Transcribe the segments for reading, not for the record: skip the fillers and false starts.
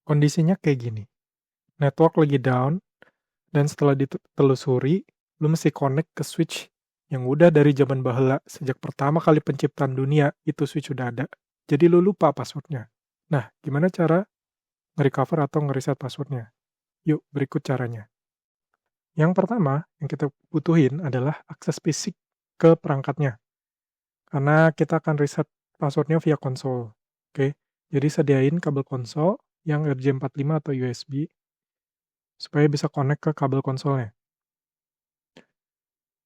Kondisinya kayak gini, network lagi down dan setelah ditelusuri, lu mesti connect ke switch yang udah dari zaman baheula, sejak pertama kali penciptaan dunia, itu switch udah ada. Jadi lu lupa password-nya. Nah, gimana cara nge-recover atau nge-reset password-nya? Yuk, berikut caranya. Yang pertama yang kita butuhin adalah akses fisik ke perangkatnya, karena kita akan reset password-nya via konsol. Oke, jadi sediain kabel konsol yang RJ45 atau USB supaya bisa connect ke kabel konsolnya.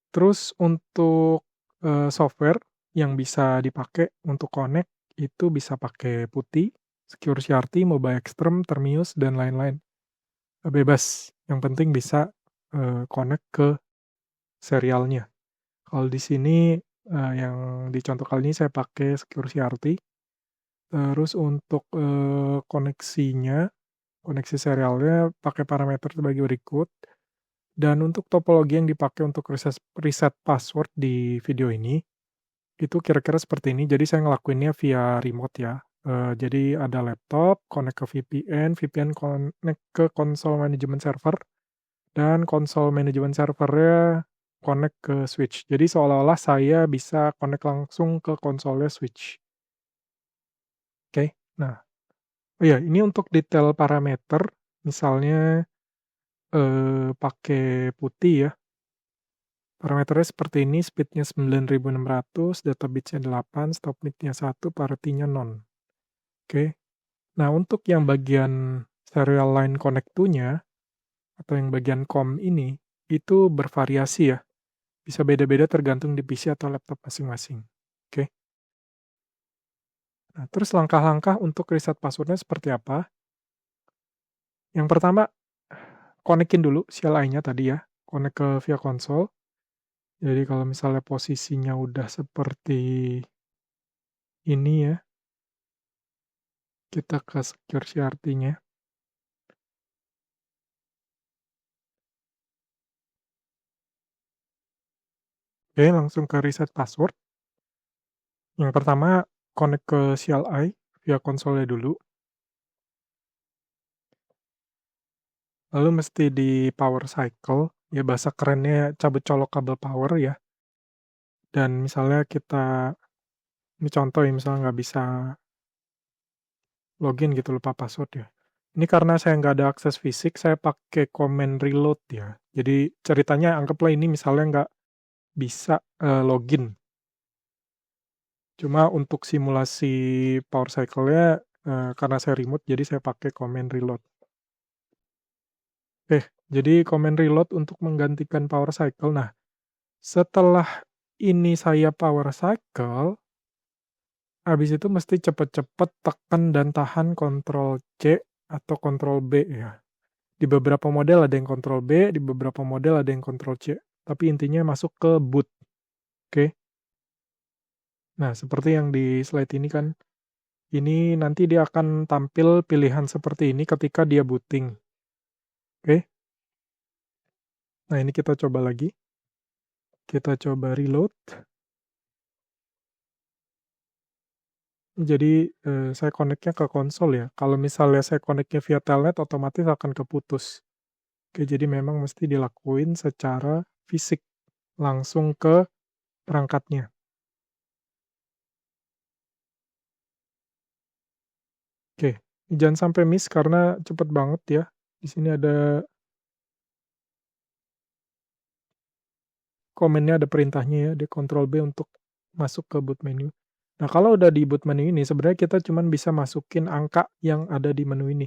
Terus untuk, software yang bisa dipakai untuk connect itu bisa pakai PuTTY, Secure CRT, Mobile Extreme, Termius, dan lain-lain. Bebas, yang penting bisa, connect ke serialnya. Kalau di sini, yang di contoh kali ini saya pakai Secure CRT. Terus untuk, koneksi serialnya pakai parameter sebagai berikut. Dan untuk topologi yang dipakai untuk reset password di video ini, itu kira-kira seperti ini. Jadi saya ngelakuinnya via remote ya. Jadi ada laptop, connect ke VPN, VPN connect ke console management server, dan console management servernya connect ke switch. Jadi seolah-olah saya bisa connect langsung ke konsolnya switch. Oke. Nah, oh ya, ini untuk detail parameter, misalnya pakai putih ya. Parameternya seperti ini, speed-nya 9600, data bits-nya 8, stop bit-nya 1, parity-nya non. Oke. Nah, untuk yang bagian serial line connect to-nya, atau yang bagian COM ini, itu bervariasi ya. Bisa beda-beda tergantung di PC atau laptop masing-masing. Oke. Nah, terus langkah-langkah untuk reset password-nya seperti apa? Yang pertama, connect-in dulu CLI-nya tadi ya, connect ke via konsol. Jadi kalau misalnya posisinya udah seperti ini ya, kita ke secure CRT-nya. Oke, langsung ke reset password. Yang pertama, connect ke CLI via konsolnya dulu. Lalu mesti di power cycle, ya bahasa kerennya cabut colok kabel power ya. Dan misalnya kita, ini contoh ya, misalnya nggak bisa login gitu, lupa password ya. Ini karena saya nggak ada akses fisik, saya pakai command reload ya. Jadi ceritanya anggaplah ini misalnya nggak bisa login. Cuma untuk simulasi power cycle-nya, karena saya remote, jadi saya pakai command reload. Jadi command reload untuk menggantikan power cycle. Nah, setelah ini saya power cycle, habis itu mesti cepet-cepet tekan dan tahan Ctrl C atau Ctrl B ya. Di beberapa model ada yang Ctrl B, di beberapa model ada yang Ctrl C. Tapi intinya masuk ke boot. Oke. Nah, seperti yang di slide ini kan, ini nanti dia akan tampil pilihan seperti ini ketika dia booting. Oke. Nah, ini kita coba lagi. Kita coba reload. Jadi, saya connect-nya ke konsol ya. Kalau misalnya saya connect-nya via telnet, otomatis akan keputus. Oke, jadi memang mesti dilakuin secara fisik, langsung ke perangkatnya. Oke, jangan sampai miss karena cepet banget ya. Di sini ada komennya, ada perintahnya ya, di Ctrl B untuk masuk ke boot menu. Nah, kalau udah di boot menu ini, sebenarnya kita cuman bisa masukin angka yang ada di menu ini.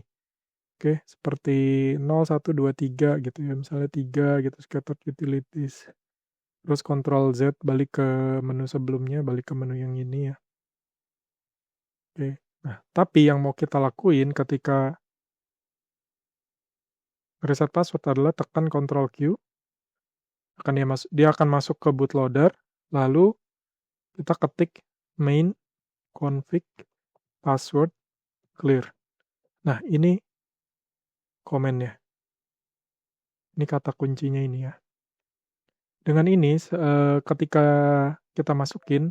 Oke, seperti 0, 1, 2, 3 gitu ya, misalnya 3 gitu, scattered utilities. Terus Ctrl Z balik ke menu sebelumnya, balik ke menu yang ini ya. Oke. Nah, tapi yang mau kita lakuin ketika reset password adalah tekan Ctrl Q, dia akan masuk ke bootloader, lalu kita ketik main config password clear. Nah, ini komennya. Ini kata kuncinya ini ya. Dengan ini, ketika kita masukin,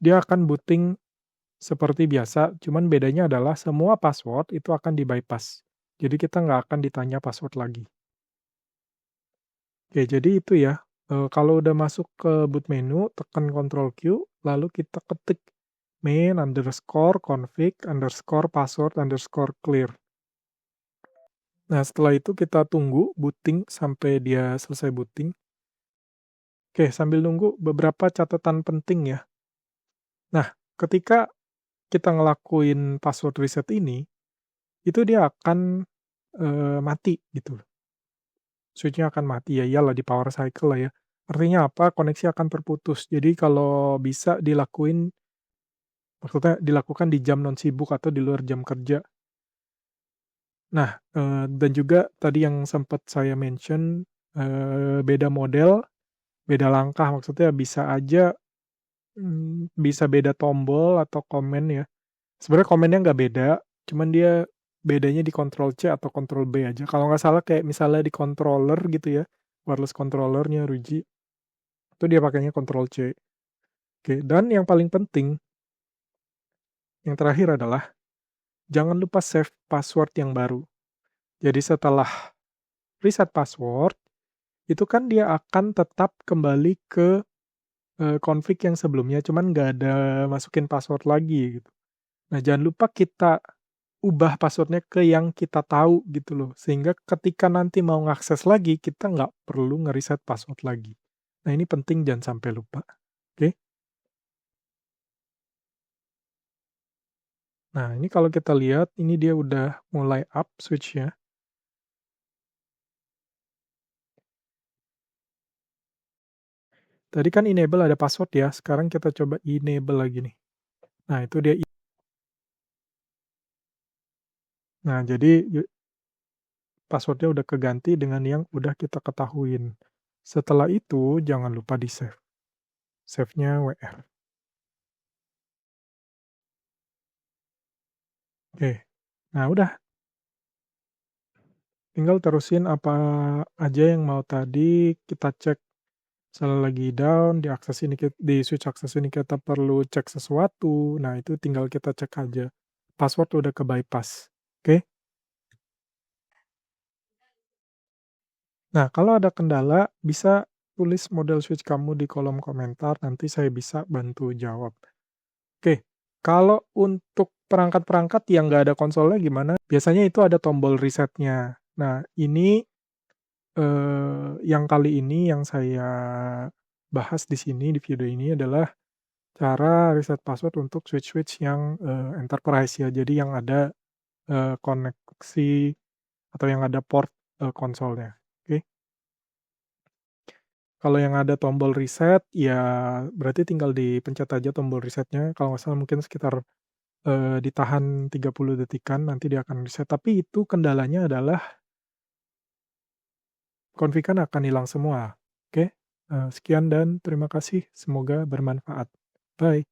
dia akan booting seperti biasa, cuman bedanya adalah semua password itu akan di-bypass. Jadi kita nggak akan ditanya password lagi. Oke, jadi itu ya. Kalau udah masuk ke boot menu, tekan Ctrl Q, lalu kita ketik main_config_password_clear. Nah, setelah itu kita tunggu booting sampai dia selesai booting. Oke, sambil nunggu beberapa catatan penting ya. Nah, ketika kita ngelakuin password reset ini, itu dia akan mati gitu. Switch-nya akan mati, ya iyalah di power cycle lah ya. Artinya apa? Koneksi akan terputus. Jadi kalau bisa maksudnya dilakukan di jam non sibuk atau di luar jam kerja. Nah, dan juga tadi yang sempat saya mention, beda model, beda langkah, maksudnya bisa aja, bisa beda tombol atau komen ya. Sebenarnya komennya nggak beda, cuman dia bedanya di Ctrl C atau Ctrl B aja. Kalau nggak salah kayak misalnya di controller gitu ya, wireless controllernya ROG, itu dia pakainya Ctrl C. Oke, dan yang paling penting, yang terakhir adalah jangan lupa save password yang baru. Jadi setelah reset password, itu kan dia akan tetap kembali ke config yang sebelumnya, cuman nggak ada masukin password lagi gitu. Nah, jangan lupa kita ubah password-nya ke yang kita tahu gitu loh, sehingga ketika nanti mau ngakses lagi, kita nggak perlu ngeriset password lagi. Nah, ini penting jangan sampai lupa, oke? Nah, ini kalau kita lihat, ini dia udah mulai up switch-nya. Tadi kan enable ada password ya, sekarang kita coba enable lagi nih. Nah, itu dia. Nah, jadi password-nya udah keganti dengan yang udah kita ketahuin. Setelah itu, jangan lupa di-save. Save-nya WR. Oke. Nah, udah. Tinggal terusin apa aja yang mau tadi kita cek. Misalnya lagi down, di switch akses ini kita perlu cek sesuatu. Nah, itu tinggal kita cek aja. Password udah ke bypass. Oke? Nah, kalau ada kendala, bisa tulis model switch kamu di kolom komentar, nanti saya bisa bantu jawab. Oke, kalau untuk perangkat-perangkat yang nggak ada konsolnya gimana? Biasanya itu ada tombol resetnya. Nah, ini yang kali ini yang saya bahas di sini, di video ini adalah cara reset password untuk switch-switch yang enterprise ya. Jadi yang ada koneksi atau yang ada port konsolnya. Oke. Kalau yang ada tombol reset, ya berarti tinggal dipencet aja tombol resetnya. Kalau nggak salah mungkin sekitar ditahan 30 detikan, nanti dia akan reset. Tapi itu kendalanya adalah konfigan akan hilang semua. Oke, sekian dan terima kasih. Semoga bermanfaat. Bye.